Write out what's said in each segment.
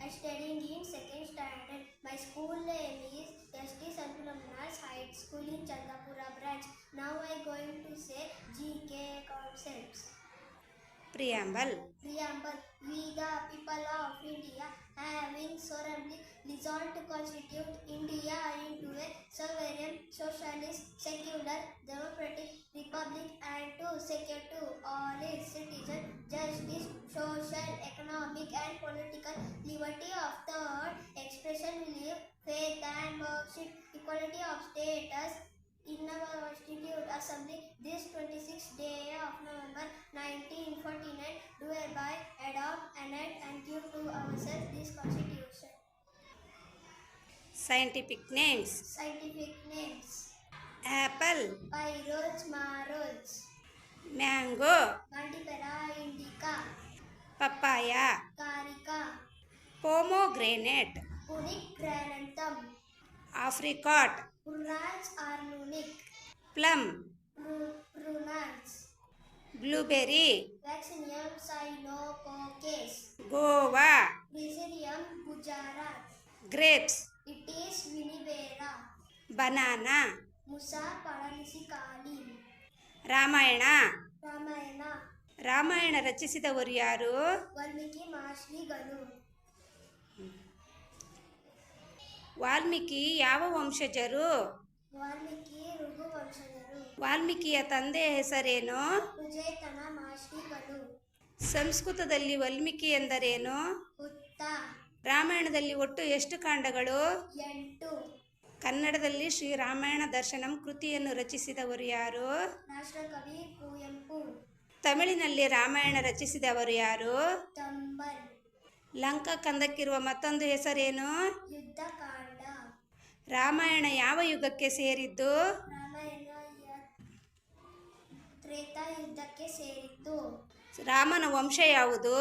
I studied in second standard. My school name is S.T. Santulamnas High School in Chandapura branch. Now I am going to say GK concepts. Preamble. We the people of India having solemnly resolved to constitute India into a sovereign, socialist, secular, democratic republic and to secure to all its citizens justice, social, economic and political liberty of thought, expression, belief, faith and worship, equality of status in our Constituent Assembly this 26th day of November 1949 do hereby adopt, enact and give to ourselves this Constitution. Scientific names. Apple. Pyrols, Marols. Mango. Mandipera indica. Papaya. Carica. Pomegranate. Granatum. Apricot. Prunans or Nunic. Plum. Prunans. Blueberry. Vaccinium cyanococcus. Guava. Briserium gujarat. Grapes. It is vinivera. Banana. Musa Padanisi Ramayana ರಚಿಸಿದವರು ಯಾರು? ವಾಲ್ಮೀಕಿ ಮಹರ್ಷಿಗಳು. ವಾಲ್ಮೀಕಿ ಯಾವ ವಂಶಜರು? ವಾಲ್ಮೀಕಿ ಋಗು ವಂಶಜರು. ವಾಲ್ಮೀಕಿಯ ತಂದೆಯ ಹೆಸರೇನು? ವಿಜಯತನ ಮಹರ್ಷಿಗಳು. ಸಂಸ್ಕೃತದಲ್ಲಿ ವಾಲ್ಮೀಕಿ ಎಂದರೇನು? ಹುತ್ತ. ರಾಮಾಯಣದಲ್ಲಿ ಒಟ್ಟು ಎಷ್ಟು ಕಾಂಡಗಳು? 8. ಕನ್ನಡದಲ್ಲಿ ಶ್ರೀ ರಾಮಾಯಣ ದರ್ಶನಂ ಕೃತಿಯನ್ನು ರಚಿಸಿದವರು ಯಾರು? ರಾಷ್ಟ್ರಕವಿ ಕುವೆಂಪು. ತಮಿಳಿನಲ್ಲಿ ರಾಮಾಯಣ ರಚಿಸಿದವರು ಯಾರು? ತಂಬನ್. ಲಂಕಾ ಕಂದಕ್ಕಿರುವ ಮತ್ತೊಂದು ಹೆಸರೇನು? ಯುದ್ಧಕಾಂಡ. ರಾಮಾಯಣ ಯಾವ ಯುಗಕ್ಕೆ ಸೇರಿದ್ದು? ರಾಮಾಯಣ ತ್ರೇತಾಯುಗಕ್ಕೆ ಸೇರಿದ್ದು. ರಾಮನ ವಂಶ ಯಾವುದು?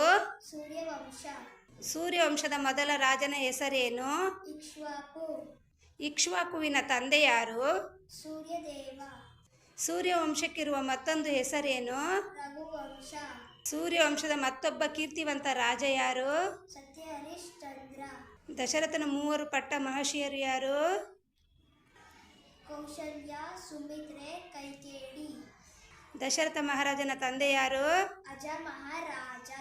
ಸೂರ್ಯವಂಶ. ಸೂರ್ಯವಂಶದ ಮೊದಲ ರಾಜನ ಹೆಸರೇನು? ಇಕ್ಷ್ವಾಕು. ಇಕ್ಷ್ವಾಕುವಿನ ತಂದೆ ಯಾರು? ಸೂರ್ಯದೇವ. ಸೂರ್ಯವಂಶಕ್ಕಿರುವ ಮತ್ತೊಂದು ಹೆಸರೇನು? ರಘುವಂಶ. ಸೂರ್ಯವಂಶದ ಮತ್ತೊಬ್ಬ ಕೀರ್ತಿವಂತ ರಾಜ ಯಾರು? ಸತ್ಯ ಹರಿಶ್ಚಂದ್ರ. ದಶರಥನ 3 ಪಟ್ಟ ಮಹರ್ಷಿಯರು ಯಾರು? ಕೌಶಲ್ಯ, ಸುಮಿತ್ರೆ, ಕೈಕೇಯಿ. ದಶರಥ ಮಹಾರಾಜನ ತಂದೆ ಯಾರು? ಅಜ ಮಹಾರಾಜ.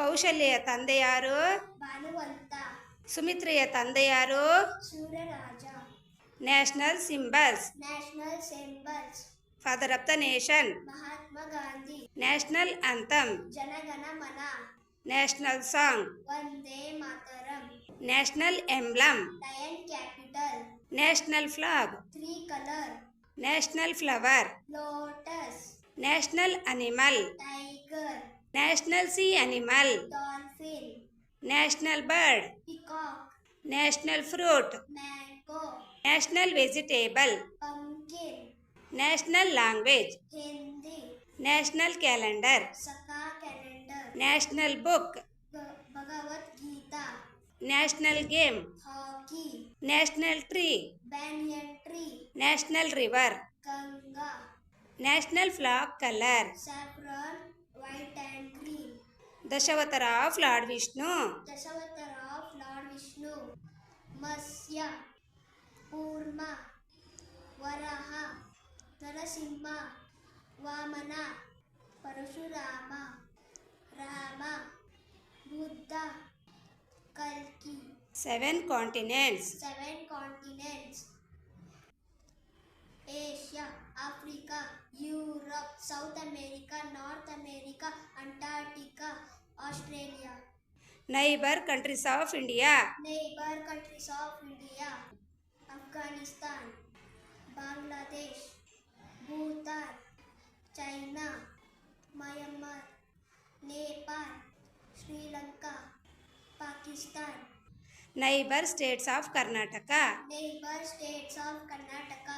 ಕೌಶಲ್ಯೆಯ ತಂದೆ ಯಾರು? ಭಾನುವಂತ. ಸುಮಿತ್ರೆಯ ತಂದೆ ಯಾರು? Suryaraja. National symbols. National symbols. Father of the nation. Mahatma Gandhi. National anthem. Jana Gana Mana. National song. Vande Mataram. National emblem. Lion capital. National flag. 3 colour. National flower. Lotus. National animal. Tiger. National sea animal. Dolphin. National bird. Peacock. National fruit. Mango. National vegetable. Pumpkin. National language. Hindi. National calendar. Saka calendar. National book. Bhagavad Gita. National game. Hockey. National tree. Banyan tree. National river. Ganga. National flag colour. Saffron, white and green. Dashavatara of Lord Vishnu. Dashavatara of Lord Vishnu. Matsya, Kurma, Varaha, Narasimha, Vamana, Parashurama, Rama, Buddha, ಕಲ್ಕಿ. 7 continents. 7 continents. Asia, Africa, Europe, south America, north America, Antarctica, Australia. Neighbour countries of India. Neighbour countries of India. Afghanistan, Bangladesh, Bhutan, China, Myanmar, Nepal, Sri Lanka, Pakistan. Neighbour states of Karnataka. Neighbour states of Karnataka.